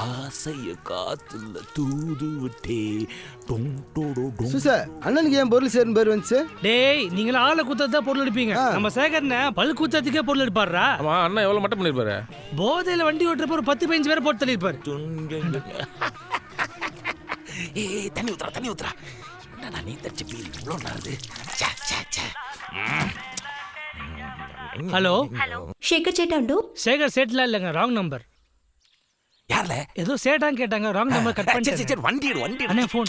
ஆசைய காத்துல தூது விட்டே. அண்ணனுக்கு ஏன் பொருள் சேர்ந்து பேர் வந்துச்சு? டேய், நீங்கள ஆளை குத்தறதா பொருள் எடுப்பீங்க. நம்ம சேகர்ன பல் குத்தறதுக்கே பொருள் எடுப்பாரா? ஆமா, அண்ணா எவ்வளவு மட்டும் பண்ணிருப்பாரு? போதையில வண்டி ஓட்டுறப்ப ஒரு 10-15 பேரை போட்டு தள்ளிருப்பாரு. ஏய், தண்ணி ஊத்துறா. என்னடா நீ தச்சு பீல் இவ்வளோ நாருது? ஹலோ, சேகர் சேட்டா உண்டோ? சேகர் சேட்லாம் இல்லைங்க, ராங் நம்பர். யார்ல? ஏதோ சேட்டான்னு கேட்டாங்க, ராங் நம்பர் கட் சரி பண்ணிட்டேன். வண்டி அண்ணே ஃபோன்.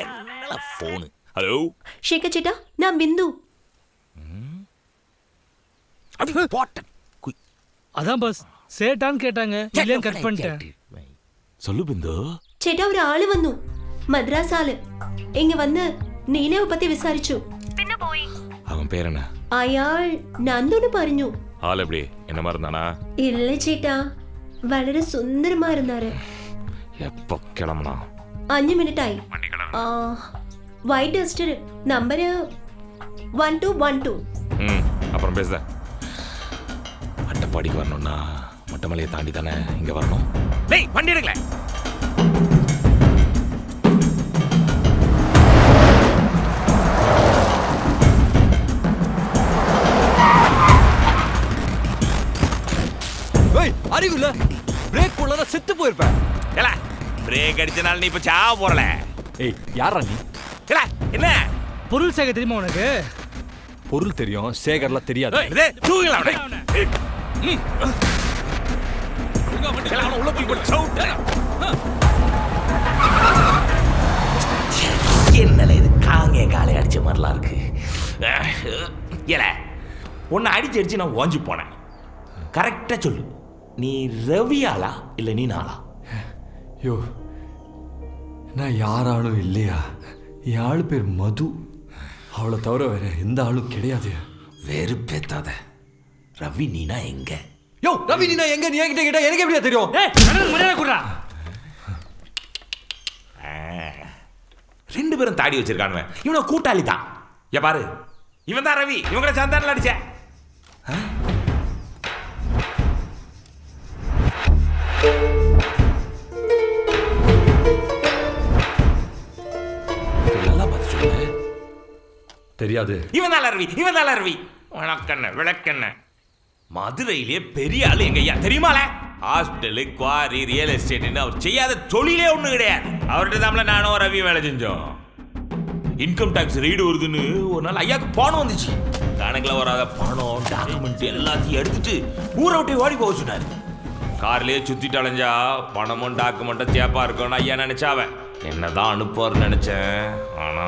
என்ன ஃபோன்? ஹலோ சேகர் சேட்டா, நான் பிந்து. அப்படி போட்ட அதான் பஸ் சேட்டான்னு கேட்டாங்க, இல்லையா கட் பண்ணிட்டேன். சொல்லு பிந்து. ചേട്ടാ ഒരു ആള് വന്നു, മദ്രാസ് ആള്. ഇങ്ങ വന്ന് നീലയെ പറ്റി വിസാരിച്ചു. പിന്നെ പോയി. அவன் பேர் என்ன? അയാൾ നന്ദുന്ന് പറഞ്ഞു. ஆள் எப்படி என்ன மாதிரி இருந்தானா? ഇല്ല ചേട്ടാ, വളരെ സുന്ദരമായിരുന്നാரு. எப்போ கிளம்புனா? 5 മിനിറ്റ് ആയി. White Duster number 1212. அப்புறம் பேசுத. அட்டப்பாடிக்கு வரணும்னா மொட்டைமலையை தாண்டி தானே இங்க வரணும். டேய், வண்டி எடுக்கல. அறிவுல பிரேக் போடல செத்து போயிருப்பேன். ஏல, பிரேக் அடிச்சனால நீ இப்ப சாவ போறல. ஏய், யாரா நீ? ஏல, என்ன பொருள் சேகர் தெரியுமா உனக்கு? பொருள் தெரியும், சேகர்ல தெரியாது. டேய், தூங்கலாம் டேய். ஏல, அவன உள்ள போய் போடு சவுட். என்னல இது காங்கே காலை அடிச்ச மாதிரிலாம் இருக்கு. ஏல, உன்னை அடிச்சு நான் ஓஞ்சி போனேன். கரெக்டா சொல்லு, நீ ரவியாளா இல்ல நீ நாளா? யோ, நான் யாராலும் இல்லையா? என் ஆளு பேர் மது. அவளை தவிர வேற எந்த ஆளும் கிடையாது. வெறுப்பேத்தாத. ரவி நீனா எங்க? யோ, ரவி நீனா எங்க? நீ என்கிட்ட கேட்டா எனக்கு எப்படியா தெரியும்? ஏய், அண்ணன் மரியாதை குடுறா. ரெண்டு பேரும் தாடி வச்சிருக்கானுவ. இவனை கூட்டாளி தான். ஏ பாரு, இவன் தான் ரவி. இவங்களை சந்தானில் அடிச்ச. தெரியாது. இவன் தான் ரவி. வணக்கண்ண விளக்கண்ண. மதுரையிலே பெரிய ஆளு எங்க ஐயா தெரியுமால? ஹாஸ்பிட்டலு, குவாரி, ரியல் எஸ்டேட்னு அவர் செய்யாத தொழிலே ஒண்ணு கிடையாது. அவர்கிட்ட தான் நானும் ரவி வேலை செஞ்சோம். இன்கம் டாக்ஸ் ரீடு வருதுன்னு ஒரு நாள் ஐயாவுக்கு பணம் வந்துச்சு. கணக்குல வராத பணம், டாக்குமெண்ட் எல்லாத்தையும் எடுத்துட்டு ஊரை விட்டு ஓடி போக சொன்னாரு. கார்லயே சுத்திட்டு அலைஞ்சா பணமும் டாக்குமெண்ட்டும் சேப்பா இருக்கும்னு ஐயா நினைச்சாவன். என்னதான் அனுப்புவார்னு நினைச்சேன். ஆனா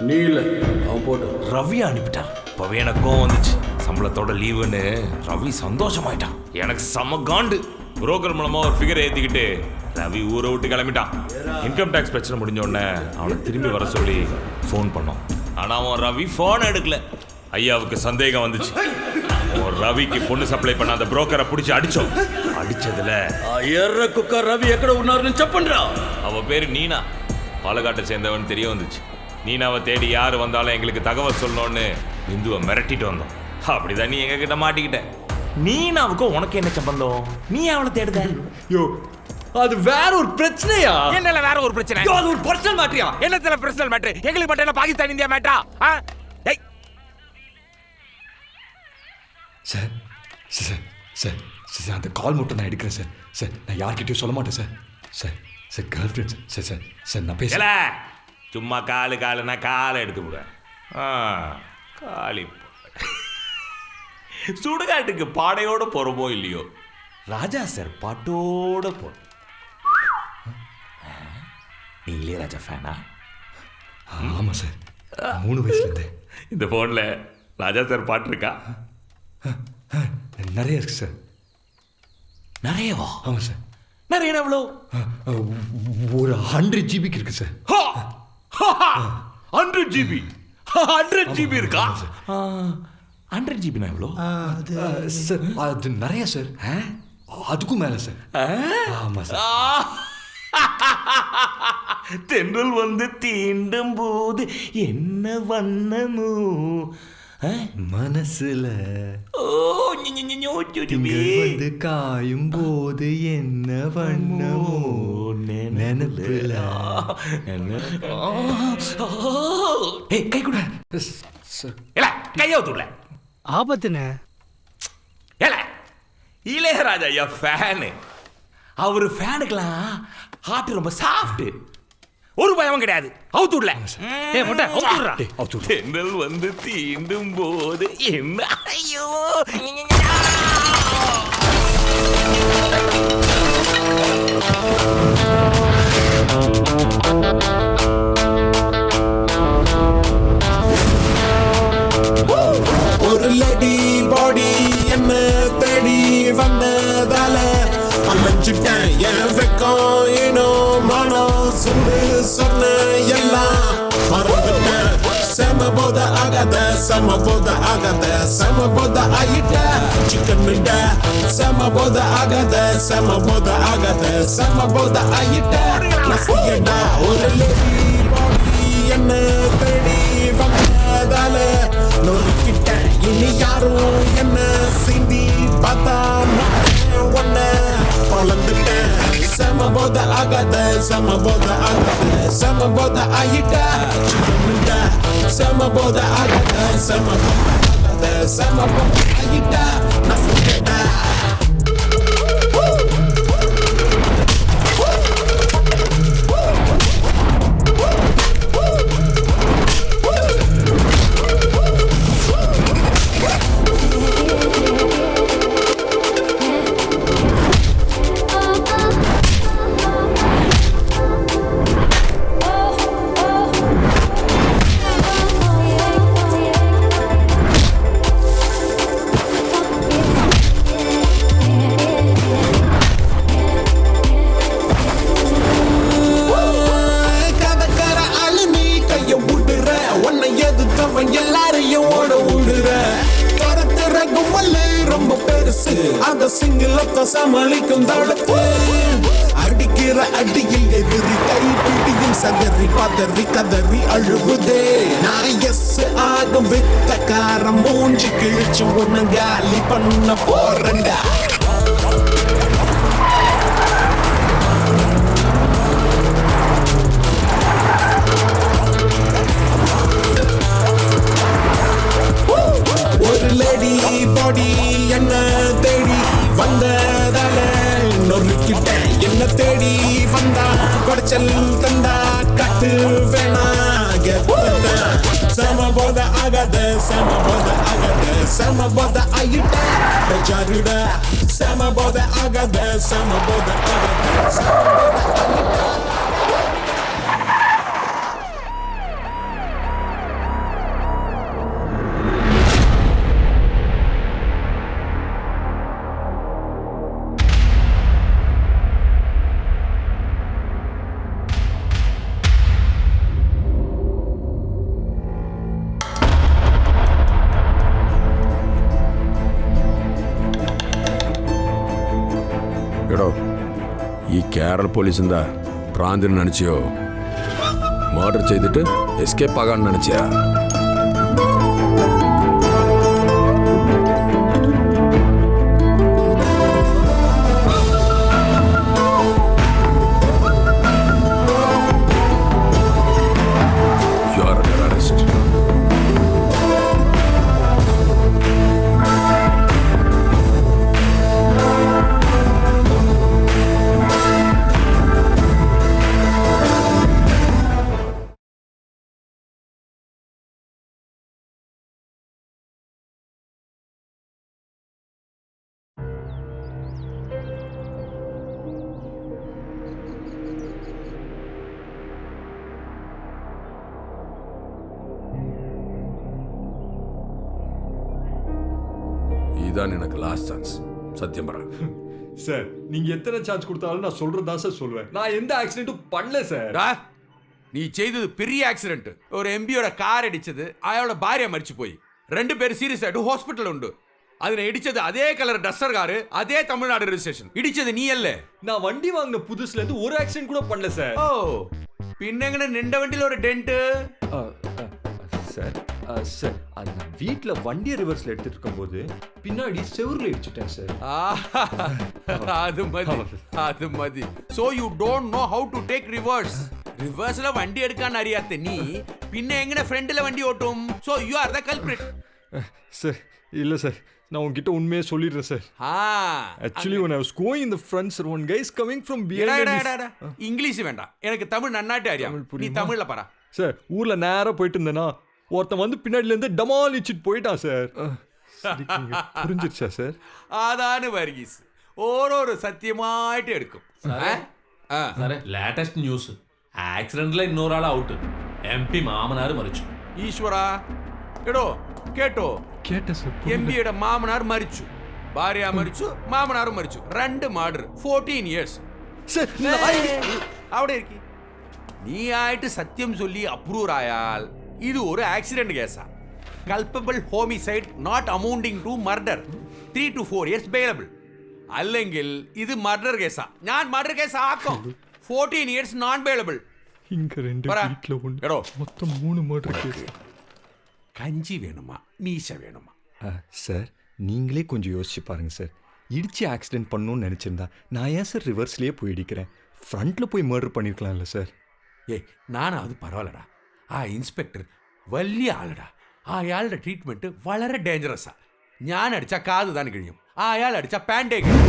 நீ இல்ல, அவன் போட்டு ரவி அனுப்பிட்டார். இப்பவே எனக்கும் வந்துச்சு. சம்பளத்தோட லீவுன்னு ரவி சந்தோஷமாயிட்டான். எனக்கு செம காண்டு. புரோக்கர் மூலமா ஒரு ஃபிகர் ஏத்திக்கிட்டு ரவி ஊரை விட்டு கிளம்பிட்டான். இன்கம் டாக்ஸ் பிரச்சனை முடிஞ்ச உடனே அவனை திரும்பி வர சொல்லி ஃபோன் பண்ணோம். ஆனா அவன் ரவி ஃபோன் எடுக்கல. ஐயாவுக்கு சந்தேகம் வந்துச்சு. ரவிக்கு பொண்ணு சப்ளை பண்ண அந்த புரோக்கரை பிடிச்சி அடிச்சோம். அடிச்சதுல எர்ர குக்கர் ரவி எக்கட உன்னாருன்னு செக் பண்றா. அவ பேரு நீனா, பாலக்காட்டை சேர்ந்தவன் தெரிய வந்துச்சு. நீனாவை தேடி யாரு வந்தாலும் எங்களுக்கு தகவல் சொல்லணும்னு இந்துவை மிரட்டிட்டு வந்தோம். அப்படிதான் நீ எங்க கிட்ட மாட்டிக்கிட்ட. நீனாவுக்கும் உனக்கு என்ன சம்பந்தம்? நீ அவளை தேடுத? யோ, அது வேற ஒரு பிரச்சனையா? என்னல வேற ஒரு பிரச்சனை? யோ, அது ஒரு பர்சனல் மேட்டரியா? என்னத்துல பர்சனல் மேட்டர்? எங்களுக்கு மட்டும் என்ன பாகிஸ்தான் இந்தியா மேட்டா? டேய் சார் சார் சார் சார் அந்த கால் மட்டும் நான் எடுக்கிறேன் சார். சார், நான் யார்கிட்டயும் சொல்ல மாட்டேன் sir. Sir sir girl friend sir. Sir sir நான் பேசல. சும்மா காலுனா காலை எடுத்து விட. காலி சுடுகாட்டுக்கு பாடையோட போறோமோ இல்லையோ, ராஜா சார் பாட்டோட போறோம். நீ இளையராஜா ஃபேனா? ஆமாம் சார், 3 வயசுலேருந்தே. இந்த ஃபோனில் ராஜா சார் பாட்டு இருக்கா? நிறைய இருக்கு சார். நிறையவா? ஆமாம் சார். நிறைய எவ்வளோ? ஒரு 100 GB இருக்கு சார். 100 GB? 100 GB இருக்கா? 100 GB எவ்வளோ சார்? அது நிறைய சார். அதுக்கும் மேலே சார். ஆமாம் சார். தென்றல் வந்து தீண்டும் போது என்ன வண்ணமோ மனசுல ஓ திங்கள் வந்து காயும் போது என்ன வண்ணமோ நினைப்புல. கை கூட கைய ஊத்துடல. ஆபத்துண்ணே. ஏல இளையராஜா ஐயா ஃபேனு. அவரு ஃபேனுக்கெல்லாம் ஹார்ட் ரொம்ப சாஃப்ட். ஒரு பயமும் கிடையாது. அவுத்துடல. ஏய் மொட்டை அவுத்துடுறா. தென்றல் வந்து தீண்டும் போது என்ன ஐயோ. ஒரு லேடி பாடி என்ன தேடி வந்ததால அமைஞ்சிட்டேன் என் வெக்கம் ஏனோ மனம் சுண்டு சொன்ன எல்லாம் மறந்துட்டேன். செம போத ஆகாத செம போத ஆகாத செம போத ஆயிட்ட சிக்கன் மிட்ட. செம போத ஆகாத செம போத ஆகாத செம போத ஆயிட்ட நசியடா. ஒரு லேடி பாடி என்ன தேடி வந்ததால நொறுக்கிட்டேன். இனி யாரும் என்ன சிந்தி பார்த்தா ஒன்ன வளர்ந்துட்டேன். செம போத ஆகாத செம போத ஆகாத செம போத ஆயிட்ட சிக்கன்ட்ட. செம போத ஆகாத செம போத ஆகாத செம போத ஆயிட்ட நசுக்கிட்ட. எல்லாரையும் ஓட விடுற துரத்துற கும்பல் ரொம்ப பெருசு. அந்த சிங்களத்தை சமாளிக்கும் தடுப்பு அடிக்கிற அடியில் எதிரி கை பிடியும் சதறி பதறி கதறி அழுகுதே. நான் எஸ் ஆகும் வித்தக்காரம் மூஞ்சி கிழிச்சு ஒன்னு காலி பண்ண போறேன்டா. ஒரு லேடி பாடி என்ன தேடி வந்ததால நொறுக்கிட்டேன். என்ன தேடி வந்தா குடைச்சல் தந்தா கட்டு வேணா. செம போத ஆகாத செம போத ஆகாத செம போத ஆயிட்ட பிரச்சாருட. செம போத ஆகாத செம போத ஆகாத செம போத ஆயிட்ட. എടോ ഈ കേരള പോലീസ് എന്താ പ്രാന്തിന് നനച്ചിയോ? മർഡർ ചെയ്തിട്ട് എസ്കേപ്പ് ആകാൻ നനച്ചാ? You are under arrest. இதான் எனக்கு லாஸ்ட் சான்ஸ். சத்தியம் பண்றேன் சார் நீங்க எத்தனை சான்ஸ் கொடுத்தாலும் நான் சொல்றதா சார் சொல்லுவேன். நான் எந்த ஆக்சிடென்ட்டும் பண்ணல சார். நீ செய்தது பெரிய ஆக்சிடென்ட். ஒரு எம்பியோட கார் அடிச்சது, அயோட பாரியா மரிச்சு போய் 2 பேர் சீரியஸ் ஆயிட்டு ஹாஸ்பிட்டல் உண்டு. அதுல இடிச்சது அதே கலர் டஸ்டர் காரு, அதே தமிழ்நாடு ரெஜிஸ்ட்ரேஷன். இடிச்சது நீ அல்ல. நான் வண்டி வாங்கின புதுசுல இருந்து ஒரு ஆக்சிடென்ட் கூட பண்ணல சார். ஓ பின்னங்கன நின்ற வண்டியில ஒரு டென்ட். சார் சார் அது நான் வீட்டில் வண்டியை ரிவர்ஸில் எடுத்துட்டு இருக்கும்போது பின்னாடி செவுரில் இடிச்சிட்டேன் சார். அது Mathi so you don't know how to take reverse. ரிவர்ஸ்ல வண்டி எடுக்கான்னு அறியாத நீ பின்ன எங்கன ஃப்ரண்ட்ல வண்டி ஓட்டும். So you are the culprit. Sir இல்லை சார், நான் உங்ககிட்ட உண்மையே சொல்லிடுறேன் sir. Actually when I was going in the front sir, one guy is coming from behind. English வேண்டாம், எனக்கு தமிழ் நன்னாட்டு அறியாம. நீ தமிழ்ல பாரா சார். ஊர்ல நேரா போயிட்டு இருந்தேனா ஒருத்தன் வந்து பின்னாடில இருந்து டமாலிச்சிட்டு போயிட்டான் சார். புரிஞ்சிருச்சா சார்? അതാണ് വർഗീസ് ഓരോരോ സത്യമായിട്ട് എടുക്കും. സാറേ ലേറ്റസ്റ്റ് ന്യൂസ്, ആക്സിഡന്റിലെ ഇന്നൊരാൾ ഔട്ട്, MP മാമനാർ മരിച്ചു. ഈശ്വര എടോ കേട്ടോ? കേട്ട സാർ. എംപിയുടെ മാമനാർ മരിച്ചു, ഭാര്യ മരിച്ചു, മാമനാർ മരിച്ചു. 2 മർഡർ 14 years. അവിടെ ഇരിക്കി. നീ ആയിട്ട് സത്യം ചൊല്ലി അപ്രൂവ് ആയാൽ ഇത് ഒരു ആക്സിഡന്റ് കേസാ. Culpable homicide not amounting to murder 3 to 4 years bailable. അല്ലെങ്കിൽ ഇത് മർഡർ കേസാ. ഞാൻ മർഡർ കേസ് ആക്കും. 14 years നോൺ ബെയിലബിൾ. இங்க 2 வீட்ல ஒண்ணு. എടോ மொத்தம் 3 மர்டர் கேஸ். கஞ்சி வேணுமா மீச வேணுமா? சார் நீங்களே கொஞ்சம் யோசிச்சு பாருங்க சார். இடிச்சு ஆக்சிடென்ட் பண்ணணும்னு நினைச்சிருந்தா நான் ஏன் சார் ரிவர்ஸ்லயே போய் இடிக்கிறேன்? ஃப்ரண்ட்ல போய் மர்டர் பண்ணிருக்கலாம்ல சார். ഏയ് ഞാനത് പരവായില്ലടാ. ആ ഇൻസ്പെക്ടർ വലിയ ആളടാ. അയാളുടെ ട്രീറ്റ്മെന്റ് വളരെ ഡേഞ്ചറസാ. ഞാൻ അടിച്ച കാത് താൻ കഴിയും, അയാൾ അടിച്ച പാൻറ്റേ കഴിയും.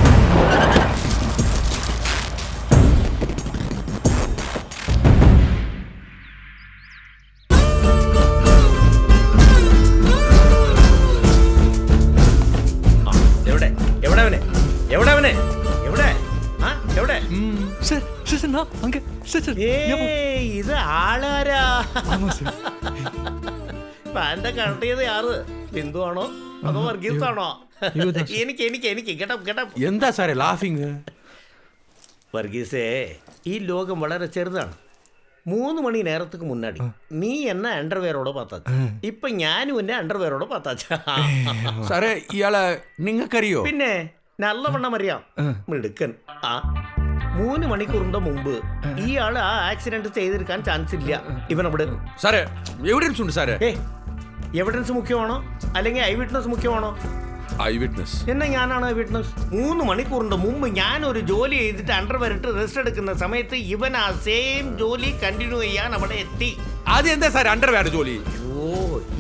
சார் சார் நான் அங்க சார் சார். ഇത് ആളാരാ? പാൻറ്റ കണക്ട് ചെയ്ത് യാറ് ബിന്ദു ആണോ അതോ വർഗീസ് ആണോ? എനിക്ക് കേട്ടോ. എന്താ സാറേ ലാഫിങ്? വർഗീസേ, ഈ ലോകം വളരെ ചെറുതാണ്. 3 മണി നേരத்துக்கு മുன்னாடி നീ എന്നെ അണ്ടർവെയറോടെ பார்த்தாச்சு. ഇപ്പൊ ഞാനും എന്നെ അണ്ടർവെയറോടെ பார்த்தாச்சு. സാറേ ഇയാളെ നിങ്ങൾക്കറിയോ? പിന്നെ നല്ലവണ്ണം അറിയാം. മിടുക്കൻ. 3 മണിക്കൂറിന്റെ മുമ്പ് ഈ ആള് ആ ആക്സിഡന്റ് ചെയ്തിരിക്കാൻ ചാൻസ് ഇല്ല. ഇവനവിടെ സാറേ എവിഡൻസ് ഉണ്ട് സാറേ. എവിഡൻസ് മുഖ്യമാണോ അല്ലെങ്കിൽ ഐ വിറ്റ്നസ് മുഖ്യമാണോ? Eye witness. എന്നാ ഞാനാണ് ഐ വിറ്റ്നസ്. 3 മണിക്കൂറിന്റെ മുമ്പ് ഞാനൊരു ജോലി ചെയ്തിട്ട് അണ്ടർവെയർ ഇട്ട് റെസ്റ്റ് എടുക്കുന്ന സമയത്ത് ഇവൻ ആ സെയിം ജോലി കണ്ടിന്യൂ ചെയ്യാൻ അവിടെ എത്തി. അത് എന്താ സാർ അണ്ടർവെയർ ജോലി? ഓ,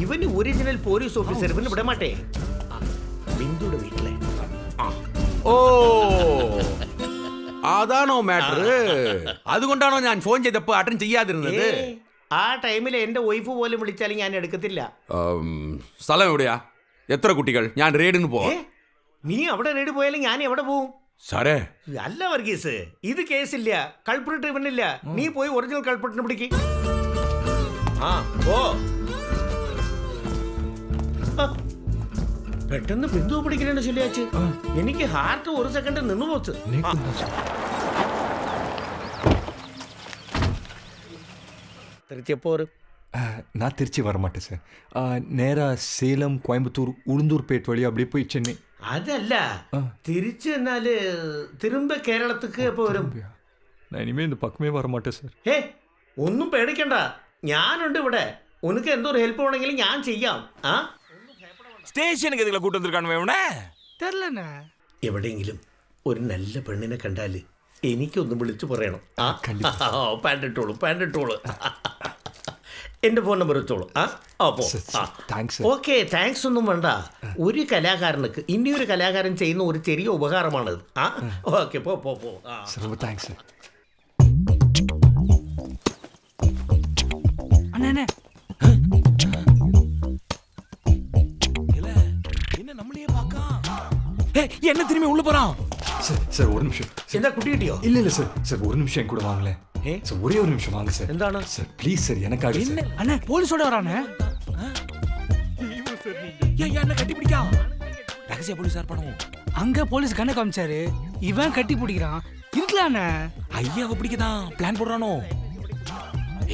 ഇവന് ഒറിജിനൽ പോലീസ് ഓഫീസർ. ഇവന് വിട മാട്ടേ. ബിന്ദുയുടെ വീട്ടിലെ. ഓ അതാണോ മാറ്റർ? അതുകൊണ്ടാണോ ഞാൻ ഫോൺ ചെയ്തപ്പോ അറ്റൻഡ് ചെയ്യാതിരുന്നത്? ആ ടൈമിൽ എന്റെ വൈഫ് പോലും വിളിച്ചാലും ഞാൻ എടുക്കത്തില്ല. സ്ഥലം എവിടെയാ? എത്ര കുട്ടികൾ? ഞാൻ റെയ്ഡിന് പോവാം. നീ അവിടെ റെയ്ഡ് പോയാലും ഞാൻ എവിടെ പോവും? സാറേ അല്ല വർഗീസ്, ഇത് കേസില്ല. കൾപ്രിട്ട് ഇവനില്ല. നീ പോയി ഒറിജിനൽ കൾപ്രിട്ടിനെ പിടിക്ക്. പെട്ടെന്ന് ബിന്ദു പിടിക്കണേണ്ട ചൊല്ലിയാച്ച്. എനിക്ക് ഹാർട്ട് 1 സെക്കൻഡ് നിന്ന് പോച്ച്. திருச்சியப்போரு. நான் திருச்சி வரமாட்டேன் சார். நேரா சேலம், கோயம்புத்தூர், உளுந்தூர்பேட் வழி அப்படியே போய் சென்னை. അതല്ല, തിരിച്ചു എന്നാല് തിരുമ്പ കേരളത്തിക്ക് എപ്പോ വരും? நான் இனிமே இந்த பக்கமே வரமாட்டேன் சார். ഒന്നും പേടിക്കണ്ട, ഞാനുണ്ട് ഇവിടെ. ഉനക്ക് എന്തോ ഹെൽപ്പ് വേണമെങ്കിലും ഞാൻ ചെയ്യാം. സ്റ്റേഷനുக்கு എதுக்குள்ள கூட்டு வந்திருக்கானே இவனே? தெரியலண்ணே. എവിടെയെങ്കിലും ഒരു നല്ല പെണ്ണിനെ കണ്ടാല് എനിക്കൊന്ന് വിളിച്ചു പറയണം. പാൻഡിട്ടോളൂ. എന്റെ ഫോൺ നമ്പർ വെച്ചോളൂ. ഓക്കെ, താങ്ക്സ് ഒന്നും വേണ്ട. ഒരു കലാകാരനുക്ക് ഇനിയൊരു കലാകാരൻ ചെയ്യുന്ന ഒരു ചെറിയ ഉപകാരമാണിത്. ഓക്കെ, പോ. ரொம்ப தேங்க்ஸ் சார். அண்ணே என்ன நம்மளையே பாக்கா? என்ன திரும்பி உள்ள போறான்? சார் ஒரு நிமிஷம். എന്താ കുട്ടി കിട്ടിയോ? இல்ல சார் ஒரு நிமிஷம் கூட வாங்களேன் சார். ஒரே ஒரு நிமிஷம் வாங்க சார். എന്താണ് சார் ப்ளீஸ் சார், எனக்காக சார். அண்ணே போலீஸோட வரானே. என்ன கட்டி பிடிக்கா? ரகசிய போலீஸார் பணம். அங்க போலீஸ் கண்ணை காமிச்சாரு, இவன் கட்டி பிடிக்கிறான். இருக்கலாண்ணே. ஐயாவை பிடிக்கதான் பிளான் போடுறானோ?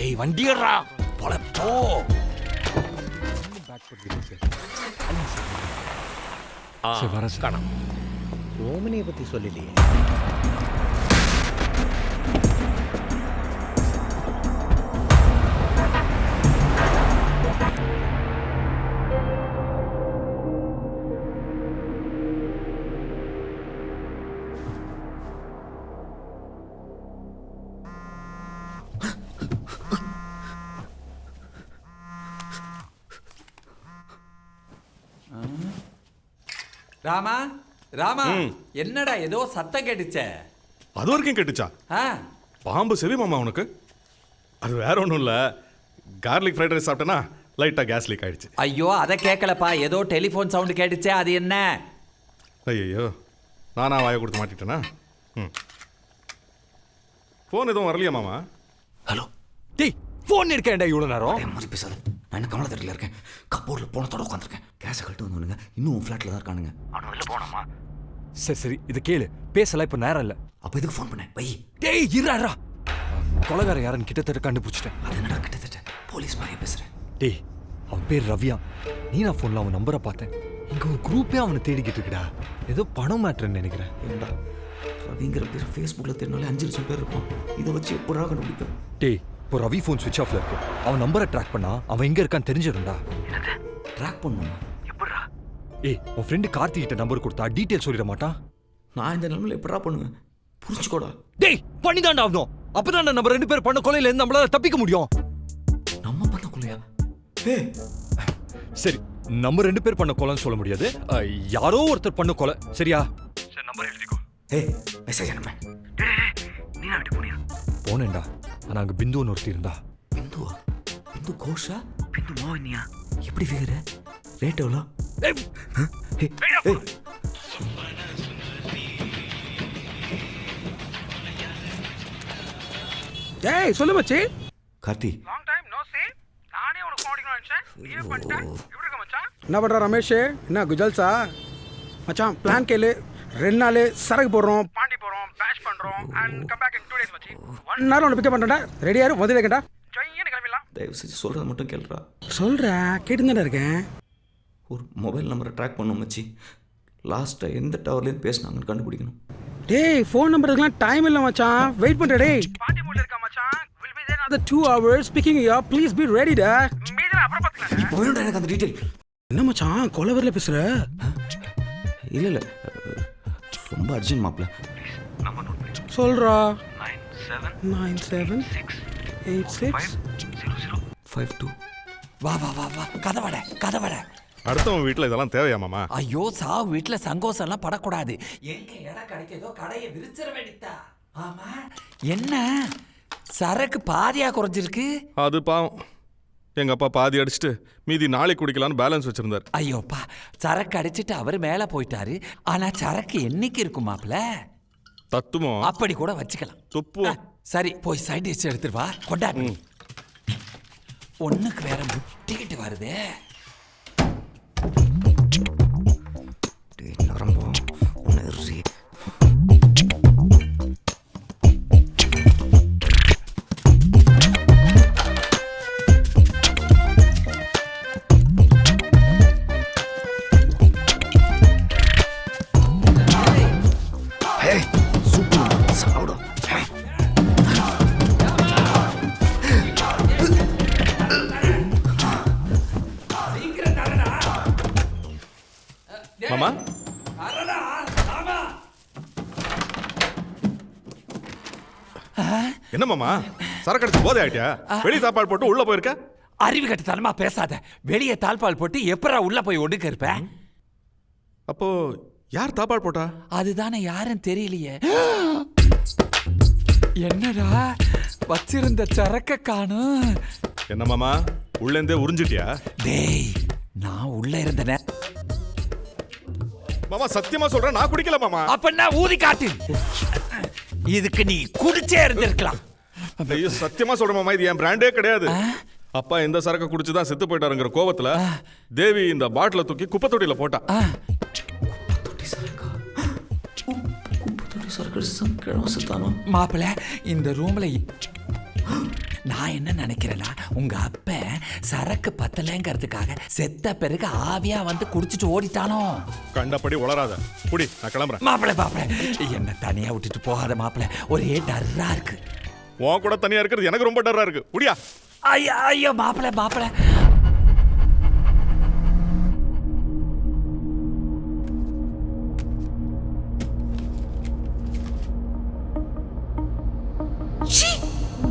ஏய் வண்டி ஏறா போல போ. சார் வரேன் சார். കാണാം. ഓമനയെ പറ്റി சொல்லிല്ലേ? ராமா ராமா என்னடா ஏதோ சத்தம் கேட்டுச்சே? அது வரைக்கும் கேட்டுச்சா? பாம்பு செவி மாமா உனக்கு. அது வேற ஒன்றும் இல்லை, கார்லிக் ஃப்ரைட் ரைஸ் சாப்பிட்டேன்னா லைட்டாக கேஸ் லீக் ஆயிடுச்சு. ஐயோ அதை கேட்கலப்பா, ஏதோ டெலிஃபோன் சவுண்டு கேட்டுச்சே, அது என்ன? ஐயோ நானா வாயை கொடுத்து மாட்டிட்டேனா? ஃபோன் எதுவும் வரலையா மாமா? ஹலோ டேய், ஃபோன் இருக்கேன்டா இவ்வளோ நேரம். மாதிரி பேசாத, நான் என்ன கமலத்தட்டில் இருக்கேன். கப்போர்டில் போனத்தோட உட்காந்துருக்கேன். கேஸை கழட்டு வந்தவனுங்க இன்னும் ஃப்ளாட்டில் தான் இருக்கானுங்க. அவனு வெளில போனாமா? சரி சரி, இது கேளு, பேசலாம் இப்போ நேரம் இல்லை. அப்போ எதுக்கு ஃபோன் பண்ணேன்? வை. டேய் இருடா, கொலைகார யாருன்னு கிட்டத்தட்ட கண்டுபிடிச்சிட்டேன். அது என்னடா கிட்டத்தட்ட போலீஸ் மாதிரியே பேசுகிறேன். டேய் அவன் பேர் ரவியா. நீ நான் ஃபோனில் அவன் நம்பரை பார்த்தேன். இங்கே ஒரு குரூப்பே அவனை தேடிக்கிட்டு இருக்குடா. ஏதோ பணம் மேட்ருன்னு நினைக்கிறேன். ஏண்டா ரவிங்கிற பேர் ஃபேஸ்புக்கில் தேடினாலே 5 லட்சம் பேர் இருப்பான். இதை வச்சு எப்படா கண்டுபிடிப்பேன்? டேய் இப்போ ரவி ஃபோன் சுவிட்ச் ஆஃப்ல இருக்கு. அவன் நம்பரை ட்ராக் பண்ணா அவன் எங்கே இருக்கான்னு தெரிஞ்சிடும்டா. ட்ராக் பண்ணுமா? எப்படா? ஏய் உன் ஃப்ரெண்டு கார்த்தி கிட்ட நம்பர் கொடுத்தா டீட்டெயில் சொல்லிட மாட்டான். நான் இந்த நிலமையில எப்படா பண்ணுவேன்? புரிஞ்சுக்கோடா. டேய் பண்ணிதான்டா ஆகணும். அப்பதான் நம்ம 2 பேர் பண்ண கொலையில இருந்து நம்மளால தப்பிக்க முடியும். நம்ம பண்ண கொலையா? சரி நம்ம 2 பேர் பண்ண கொலைன்னு சொல்ல முடியாது, யாரோ ஒருத்தர் பண்ண கொலை. சரியா? சரி நம்பர் எழுதிக்கோ. ஏய் மெசேஜ் அனுப்பு. நீ நான் விட்டு போனியா? போனேன்டா, ஆனா அங்க பிந்துன்னு ஒருத்தி இருந்தா. பிந்துவா? பிந்து கோஷா? பிந்து மோகனியா? எப்படி ஃபிகர்? ரேட் எவ்வளோ? ஏய் சொல்லு மச்சி. கார்த்தி என்ன பண்ற ரமேஷ்? என்ன குஜல்சா மச்சான்? பிளான் கேளு. 2 நாள் சரக்கு போடுறோம், பாண்டி போறோம், பேஷ் பண்றோம் and come back in 2 days மச்சி. 1 hour உன்னை பிக்கப் பண்றேன்டா. ரெடியா இரு, வந்து வைக்கடா. ஜொய்யன்னு கிளம்பிடலாம். தயவு செஞ்சு சொல்கிறத மட்டும் கேளுடா. சொல்கிறேன், கேட்டுதானே இருக்கேன். ஒரு மொபைல் நம்பரை ட்ராக் பண்ணணும் மச்சி. லாஸ்ட்டாக எந்த டவர்லேருந்து பேசினாங்கன்னு கண்டுபிடிக்கணும். டேய் ஃபோன் நம்பருக்குலாம் டைம் இல்லை மச்சான், வெயிட் பண்ணுற. டேய் பாண்டி மூட்ல இருக்கா மச்சான். will be there another 2 hours. Speaking here, please be ready டா. மீதெல்லாம் அப்புறம் பார்த்துக்கலாம். இப்போ வேணும்டா எனக்கு அந்த டீட்டெயில். என்ன மச்சான் கொலவரில் பேசுகிற? இல்லை இல்லை, ரொம்ப அர்ஜென்ட் மாப்பிள்ள. சொல்கிறா. 978652. வா வா வா வா, கதவடை கதவடை. அடுத்தவன் வீட்டில் இதெல்லாம் தேவையா மாமா? ஐயோ சாவு வீட்டில் சங்கோசம் எல்லாம் படக்கூடாது. எங்க இடம் கிடைக்கதோ கடையை விரிச்சிட வேண்டியதா. ஆமா என்ன சரக்கு பாதியா குறைஞ்சிருக்கு? அது பாவம், எங்க அப்பா பாதி அடிச்சுட்டு மீதி நாளைக்கு குடிக்கலான்னு பேலன்ஸ் வச்சிருந்தார். ஐயோப்பா, சரக்கு அடிச்சிட்டு அவர் மேல போயிட்டாரு. ஆனா சரக்கு என்னைக்கு இருக்கும் மாப்ள? தத்துமோ அப்படி கூட வச்சுக்கலாம். துப்புவோம். சரி போய் சைட் டிஷ் எடுத்துட்டு வா, கொண்டாடு. ஒண்ணுக்கு வேற முட்டிக்கிட்டு வருதே. மாமா என்ன மாமா சரக்கு அடிச்சு போதை ஆயிட்டியா? வெளியே தாப்பால் போட்டு உள்ள போயிருக்க. அறிவு கட்டத்தனமா பேசாத. வெளியே தாழ்பால் போட்டு எப்பரா உள்ள போய் ஒடுக்க இருப்ப? அப்போ யார் தாப்பால் போட்டா? அதுதானே யாரும் தெரியலையே. என்னடா வச்சிருந்த சரக்க காணும். என்ன மாமா உள்ள இருந்தே உறிஞ்சிட்டியா? டேய் நான் உள்ள இருந்தனே. மாமா சத்தியமா சொல்றேன், நான் குடிக்கல மாமா. அப்பன்னா ஊதி காட்டு. இதுக்கு நீ குடிச்சே இருந்திருக்கலாம். ஐயோ சத்தியமா சொல்றேன் மாமா, இது என் பிராண்டே கிடையாது. அப்பா இந்த சரக்கு குடிச்சுதான் செத்து போயிட்டாருங்கிற கோபத்துல தேவி இந்த பாட்டில தூக்கி குப்பை தொட்டியில போட்டா. மாப்பிள்ள இந்த ரூம்ல நான் என்ன நினைக்கிறேன்னா, உங்க அப்ப சரக்கு பத்தலைங்கிறதுக்காக செத்த பிறகு ஆவியா வந்து குடிச்சிட்டு ஓடிட்டானோ. கண்டபடி உளராத, குடி, நான் கிளம்புறேன். மாப்பிள்ள என்ன தனியா விட்டுட்டு போகாத மாப்பிள்ள, ஒரே டர்ரா இருக்கு. உன் கூட தனியா இருக்கிறது எனக்கு ரொம்ப டர்ரா இருக்கு. குடியா. ஐயோ ஐயோ மாப்பிள்ள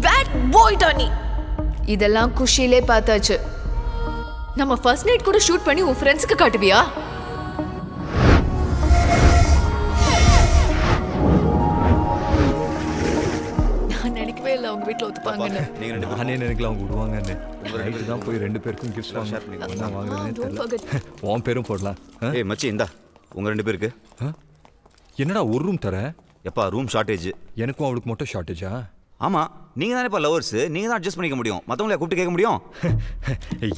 பேட் பாய் டானி. இதெல்லாம் குஷியிலே பார்த்தாச்சு. நம்ம ஃபர்ஸ்ட் நைட் கூட ஷூட் பண்ணி உன் ஃப்ரெண்ட்ஸ்க்கு காட்டுவியா? எங்க வீட்ல ஒத்துப்பாங்கன்னு. நானே நினைக்கலாம் அவங்க விடுவாங்கன்னு. நைட்டு தான் போய் 2 பேருக்கும் கிஃப்ட்ஸ் வாங்க. என்ன வாங்குறதுனே தெரியல. உன் பேரும் போடலாம். ஏய் மச்சி இந்தா உங்க 2 பேருக்கு. என்னடா ஒரு ரூம் தர? எப்பா ரூம் ஷார்ட்டேஜ். எனக்கும் அவளுக்கு மட்டும் ஷார்ட்டேஜா? ஆமா நீங்க தானேப்பா லவர்ஸ், நீங்க தான் அட்ஜஸ்ட் பண்ணிக்க முடியும். மற்றவங்கள கூப்பிட்டு கேட்க முடியும்?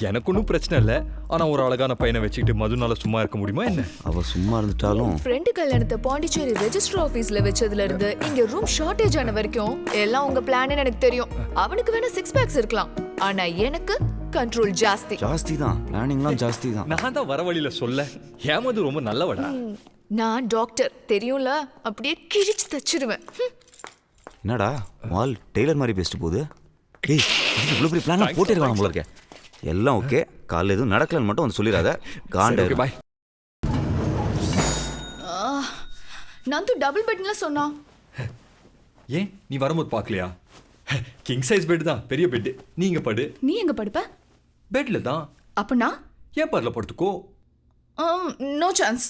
எனக்கு ஒன்றும் பிரச்சனை இல்லை. ஆனால் ஒரு அழகான பையனை வச்சுக்கிட்டு மதுனால சும்மா இருக்க முடியுமா என்ன? அவ சும்மா இருந்துட்டாலும் ஃப்ரெண்டு கல்யாணத்தை பாண்டிச்சேரி ரெஜிஸ்டர் ஆபீஸ்ல வச்சதுல இருந்து இங்க ரூம் ஷார்ட்டேஜ் ஆன வரைக்கும் எல்லாம் உங்க பிளான்னு எனக்கு தெரியும். அவனுக்கு வேணா 6 பேக்ஸ் இருக்கலாம், ஆனா எனக்கு கண்ட்ரோல் ஜாஸ்தி. ஜாஸ்தி தான், பிளானிங்லாம் ஜாஸ்தி தான். நான் தான் வர வழியில சொல்ல. ஏமாது ரொம்ப நல்லவடா. நான் டாக்டர் தெரியும்ல, அப்படியே கிழிச்சு தச்சிடுவேன். என்னடா மால் டெய்லர் மாதிரி பேசிட்டு போகுது. ஏய் இவ்வளோ பெரிய பிளான்லாம் போட்டிருக்காங்க போல இருக்கேன். எல்லாம் ஓகே, காலையில் எதுவும் நடக்கலன்னு மட்டும் வந்து சொல்லிடாத. காண்டே பாய். நந்து டபுள் பெட்ல சொன்னா. ஏன் நீ வரும்போது பார்க்கலையா? கிங் சைஸ் பெட் தான், பெரிய பெட். நீங்க படு. நீ எங்க படுப்ப? பெட்ல தான். அப்ப நான் ஏன் பர்ல படுத்துக்கோ. No chance.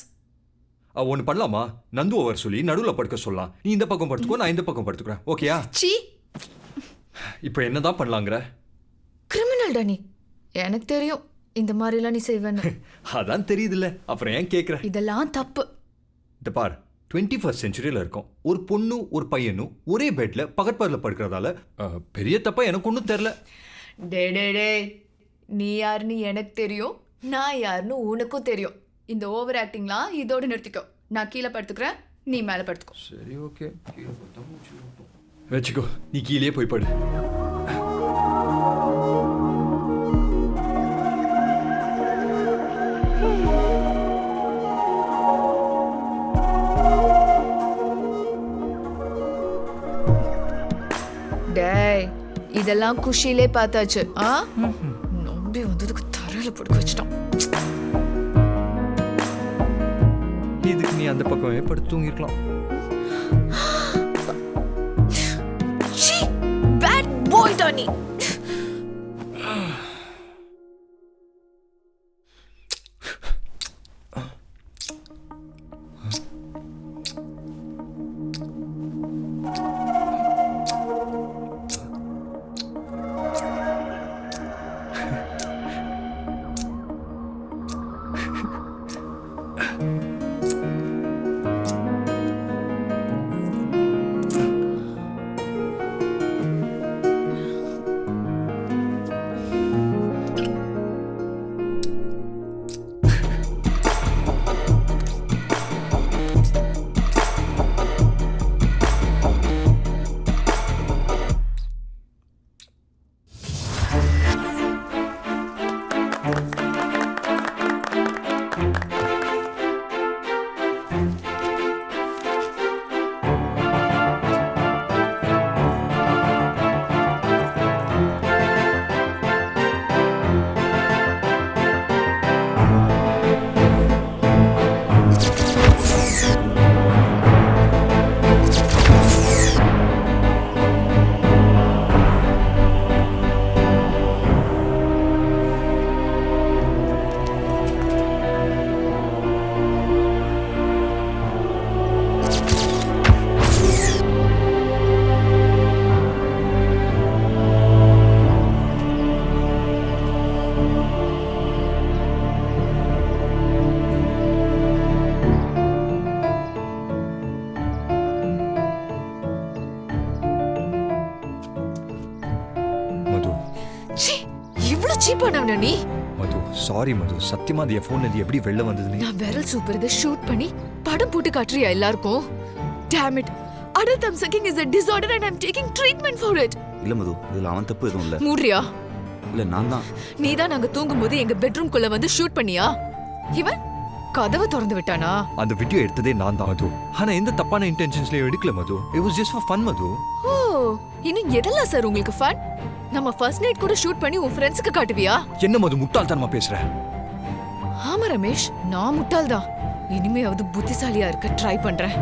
ஒன்று பண்ணலாமா? நந்து ஓவர் சொல்லி நடுவில் படுக்க சொல்லலாம். நீ இந்த பக்கம் படுத்துக்கோ, நான் இந்த பக்கம் படுத்துக்கிறேன். ஓகேயா? சீ, இப்போ என்னதான் பண்ணலாங்கிற? கிரிமினல் டா நீ. எனக்கு தெரியும் இந்த மாதிரிலாம் நீ செய்வேன்னு. அதான் தெரியுதுல்ல, அப்புறம் ஏன் கேட்குற? இதெல்லாம் தப்பு. இந்த பார், 21st செஞ்சுரியில் இருக்கும். ஒரு பொண்ணு ஒரு பையனும் ஒரே பெட்ல பகட்பாரில் படுக்கிறதால பெரிய தப்பா எனக்கு ஒன்றும் தெரில. டே நீ யாருன்னு எனக்கு தெரியும், நான் யாருன்னு உனக்கும் தெரியும். இந்த ஓவர் ஆக்டிங்லாம் இதோட நிறுத்திக்கோ. நான் கீழே படுத்துக்கிறேன், நீ மேலே படுத்துக்கோ. சரி ஓகே, வச்சுக்கோ. நீ கீழே போய் படு. டேய் இதெல்லாம் குஷிலே பார்த்தாச்சு. நம்பி வந்ததுக்கு தரையில படுக்க வச்சிட்டான். இதுக்கு நீ அந்த பக்கமே படுத்து தூங்கிருக்கலாம். Bad boy Danny. சீப்பானவனா நீ? மது சாரி மது, சத்தியமா அது ஃபோன் இது எப்படி வெளில வந்ததுன்னு. நான் விரல் சூப்பர் இதை ஷூட் பண்ணி படம் போட்டு காட்டுறியா எல்லாருக்கும்? Damn it. Adult thumb sucking is a disorder and I'm taking treatment for it. இல்ல மது, இதுல அவன் தப்பு எதுவும் இல்ல. மூடுறியா? இல்ல நான் தான். நீ தான் நாங்க தூங்கும்போது எங்க பெட்ரூம்குள்ள வந்து ஷூட் பண்ணியா? இவன் கதவை திறந்து விட்டானா? அந்த வீடியோ எடுத்ததே நான் தான் மது. ஆனா எந்த தப்பான இன்டென்ஷன்ஸ்லயும் எடுக்கல மது. It was just for fun மது. ஓ, இன்னும் எதெல்லாம் சார் உங்களுக்கு ஃபன்? நம்ம ஃபர்ஸ்ட் நைட் கூட ஷூட் பண்ணி உன் ஃப்ரெண்ட்ஸ்க்கு காட்டுவியா? என்ன மது முட்டாள்தனமா பேசுற? ஆமா ரமேஷ், நான் முட்டாள்தான். இனிமேயாவது புத்திசாலியா இருக்க ட்ரை பண்றேன்.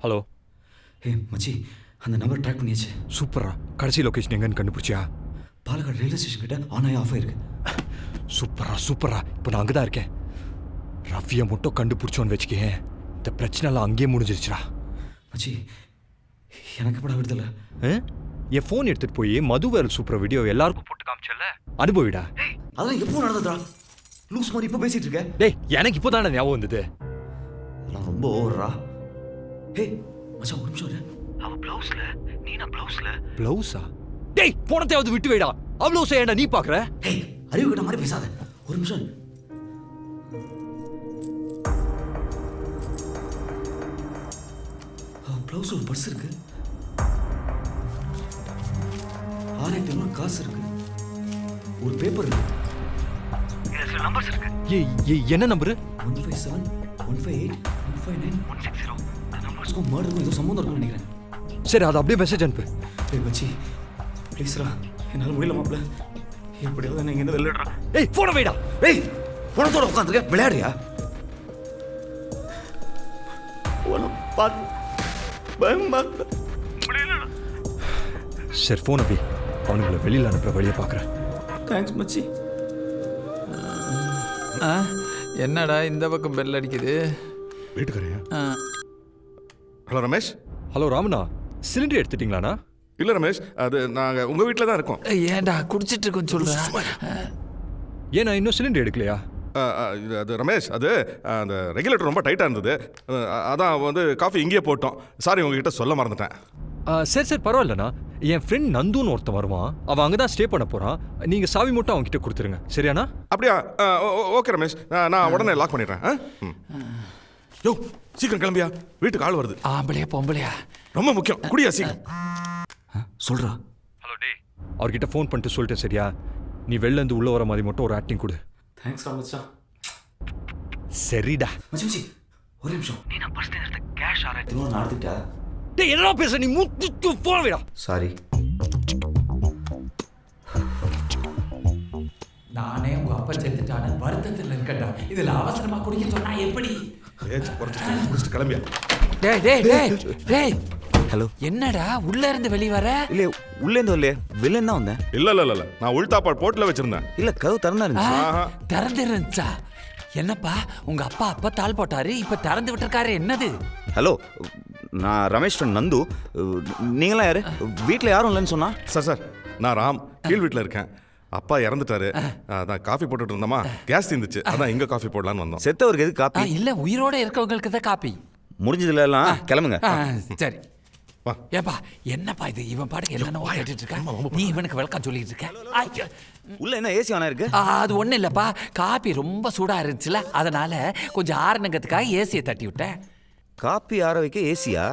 ஹலோ. மச்சி அந்த நம்பர் ட்ராக் பண்ணியாச்சு. சூப்பரா. கடைசி லொகேஷன் எங்கன்னு கண்டுபிடிச்சியா? பாலக்காடு ரயில்வே ஸ்டேஷன் கிட்ட ஆன் ஆகி ஆஃப் ஆயிருக்கு. சூப்பரா. இப்போ நான் அங்கே தான் இருக்கேன். ரஃபியை மட்டும் கண்டுபிடிச்சோன்னு வச்சுக்கேன், இந்த பிரச்சனைலாம் அங்கேயே முடிஞ்சிருச்சுடா. மச்சி எனக்கு படம் விடுதல. என் ஃபோன் எடுத்துட்டு போய் மது வேல் சூப்பர் வீடியோ எல்லாருக்கும் போட்டு காமிச்சல, அனுபவிடா. அதெல்லாம் எப்போ நடந்ததா? லூஸ் மாதிரி இப்போ பேசிட்டு இருக்க? டேய் எனக்கு இப்போ தானே ஞாபகம் வந்தது. அதெல்லாம் ரொம்ப ஓவரா. ஹே மச்சான் ஒரு நிமிஷம் இரு. அவ ப்ளவுஸ்ல நீனா ப்ளவுஸா? டேய் போனத்தையாவது விட்டு வைடா. அவ்வளோ ஏன்டா நீ பார்க்குற? ஹே அறிவு கிட்ட மாதிரி பேசாத. ஒரு நிமிஷம். ப்ளவுஸ் ஒரு பர்ஸ் இருக்கு. 6,500 காசு இருக்கு. ஒரு பேப்பர் இருக்கு. இதுல நம்பர்ஸ் இருக்கு. என்ன நம்பர்? 157 158 159 160. அந்த நம்பர்ஸ்க்கும் மர்டருக்கும் ஏதோ சம்பந்தம் இருக்குன்னு நினைக்கிறேன். சரி அது அப்படியே மெசேஜ் அனுப்பு. டேய் மச்சி ப்ளீஸ்ரா, என்னால் முடியல மாப்ள. எப்படியாவது என்ன இங்கே வெளியிடுறா. ஏய் போன வைடா. ஏய் போனத்தோட உட்காந்துருக்க விளையாடுறியா? சரி ஃபோன் அப்படி அவனுங்களை வெளியில் அனுப்புற வழியை பார்க்குறேன். தேங்க்ஸ் மச்சி. என்னடா இந்த பக்கம் பெல் அடிக்குது? வீட்டுக்காரையா? ஹலோ ரமேஷ். ஹலோ ராமண்ணா, சிலிண்டர் எடுத்துட்டீங்களாண்ணா? இல்லை ரமேஷ், அது நாங்கள் உங்கள் வீட்டில் தான் இருக்கோம். ஏன்டா குடிச்சிட்டு இருக்கோன்னு சொல்கிறேன். ஏன்னா இன்னும் சிலிண்டர் எடுக்கலையா? அது ரமேஷ், அது அந்த ரெகுலேட்டர் ரொம்ப டைட்டாக இருந்தது, அதான் வந்து காஃபி இங்கேயே போட்டோம். சாரி உங்ககிட்ட சொல்ல மறந்துட்டேன். சரி பரவாயில்லண்ணா. என் ஃப்ரெண்ட் நந்துன்னு ஒருத்தன் வருவான், அவன் அங்கே தான் ஸ்டே பண்ண போகிறான். நீங்கள் சாவி மட்டும் அவன்கிட்ட கொடுத்துருங்க, சரியாண்ணா? அப்படியா? ஓகே ரமேஷ், நான் உடனே லாக் பண்ணிடுறேன். யோ சீக்கிரம் கிளம்பியா, வீட்டுக்கு ஆள் வருது. ஆம்பளையா பொம்பளையா? ரொம்ப முக்கியம், குடியா சீக்கிரம். சொல்கிறா. ஹலோ டே, அவர்கிட்ட ஃபோன் பண்ணிட்டு சொல்லிட்டேன் சரியா? நீ வெளில இருந்து உள்ளே வர மாதிரி மட்டும் ஒரு ஆக்டிங் கொடு. தேங்க்ஸ் மச்சான். சரிடா. மச்சி ஒரு நிமிஷம். நீ நான் பர்ஸ் எடுத்த கேஷ் 6,500 நான் எடுத்துட்டா? டேய் என்னடா பேச நீ? மூத்து போன் வைடா. சாரி. நானே உங்க அப்பா செத்துட்டானே வருத்தத்தில் இருக்கட்டா. இதுல அவசரமா குடிக்க சொன்னா எப்படி? குடிச்சிட்டு கிளம்பியா? டேய் டேய் டேய் டேய். ஹலோ. என்னடா உள்ள இருந்து வெளிய வர? இல்ல உள்ள இருந்து வரல, வெளில தான் வந்தேன். இல்ல நான் உள்தாப்பால் போட்ல வச்சிருந்தேன். இல்ல கதவு திறந்தா இருந்துச்சு. திறந்து இருந்துச்சா? என்னப்பா உங்க அப்பா தாள் போட்டாரு, இப்ப திறந்து விட்டுருக்காரு, என்னது? ஹலோ, நான் ரமேஷ் ஃப்ரெண்ட் நந்து. நீங்களாம் யாரு? வீட்டில் யாரும் இல்லைன்னு சொன்னா? சார் நான் ராம், கீழ் வீட்டில் இருக்கேன். அப்பா இறந்துட்டாரு, அதான் காஃபி போட்டுட்டு இருந்தோமா, கேஸ் தீர்ந்துச்சு, அதான் இங்க காஃபி போடலான்னு வந்தோம். செத்தவருக்கு எது காப்பி? இல்ல உயிரோட இருக்கவங்களுக்கு தான் காப்பி. முடிஞ்சதுல எல்லாம் கிளம்புங்க. சரி. ஏப்பா என்னப்பா இது? இவன் பாட்டுக்கு என்னென்னவோ கேட்டுட்டு இருக்க, நீ இவனுக்கு வெல்கம் சொல்லிட்டு இருக்க. உள்ள என்ன ஏசி ஆனா இருக்கு? அது ஒண்ணு இல்லப்பா, காப்பி ரொம்ப சூடா இருந்துச்சுல, அதனால கொஞ்சம் ஆறுனங்கிறதுக்காக ஏசியை தட்டி விட்டேன். காப்பி ஆற வைக்க ஏசியா?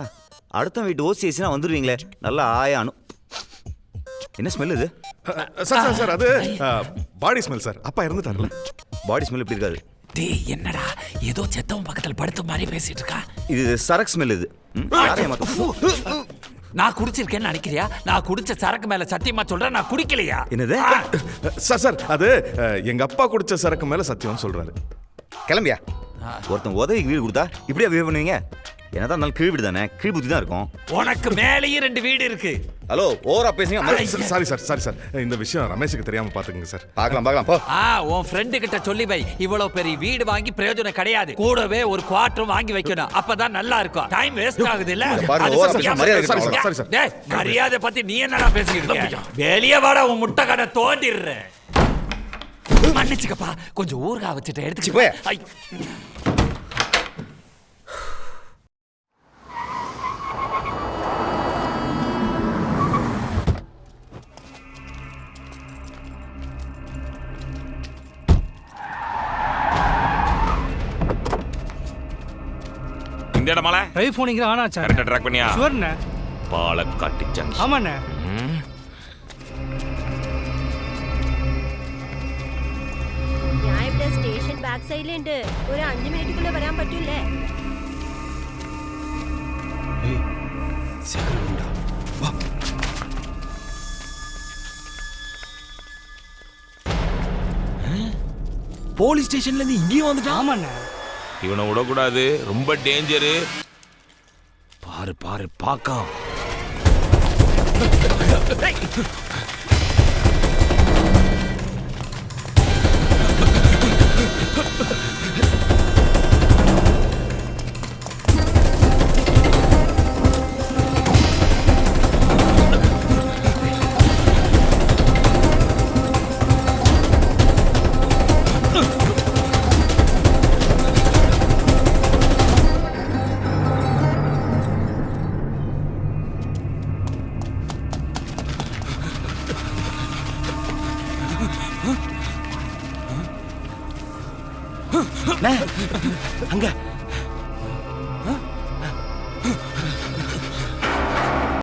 அடுத்த வீட்டு ஓசி ஏசினா வந்துடுவீங்களே, நல்லா ஆயானு. என்ன ஸ்மெல் இது? சார் அது பாடி ஸ்மெல் சார். அப்பா இறந்துட்டார்ல, பாடி ஸ்மெல் எப்படி இருக்காது? டேய் என்னடா ஏதோ செத்தவன் பக்கத்துல படுத்த மாதிரி பேசிட்டு இருக்கா? இது சரக்கு ஸ்மெல். இது நான் குடிச்சிருக்கேன்னு நினைக்கிறியா? நான் குடிச்ச சரக்கு மேல சத்தியமா சொல்றேன், நான் குடிக்கலையா? என்னது? சார் அது எங்க அப்பா குடிச்ச சரக்கு மேல சத்தியம் சொல்றாரு. கிளம்பியா? ஒருத்தன் உதவிக்கு வீடு கொடுத்தா இப்படியா பிஹேவ் பண்ணுவீங்க? என்னதான் இருந்தாலும் கீழ் வீடு தானே, கீழ் புத்தி தான் இருக்கும். உனக்கு மேலேயே 2 வீடு இருக்கு. ஹலோ ஓவரா பேசுங்க. சாரி சார், இந்த விஷயம் ரமேஷுக்கு தெரியாம பாத்துக்கங்க சார். பார்க்கலாம் போ. உன் ஃப்ரெண்டு கிட்ட சொல்லி வை, இவ்வளவு பெரிய வீடு வாங்கி பிரயோஜனம் கிடையாது, கூடவே ஒரு குவார்ட்டரும் வாங்கி வைக்கணும், அப்பதான் நல்லா இருக்கும். டைம் வேஸ்ட் ஆகுது இல்ல? மரியாதை பத்தி நீ என்னடா பேசிக்கிட்டு இருக்க? வெளியே வாடா, உன் முட்டை கடை தோண்டிடுறேன். மன்னிச்சுக்கப்பா, கொஞ்சம் ஊறுகாய் வச்சுட்டு எடுத்துச்சு. இந்த இடமால ட்ரை போனிங்க ஆனாச்சா? கரெக்ட்டா ட்ராக் பண்ணியா? ஷூர்ண்ணே. பாலக்காட்டு ஜங்ஷன். ஆமாண்ணே. ഞാൻ ഇവിടെ സ്റ്റേഷൻ ബാക്ക് സൈഡിലുണ്ട്, ഒരു 5 മിനിറ്റുക്കുள்ள വരാൻ പറ്റൂലേ? போலீஸ் ஸ்டேஷன்ல இருந்து இங்கேயும் வந்துட்டான். ஆமாண்ணே. இவனை விடக்கூடாது, ரொம்ப டேஞ்சரு. பாரு பாரு பாக்கம். அங்க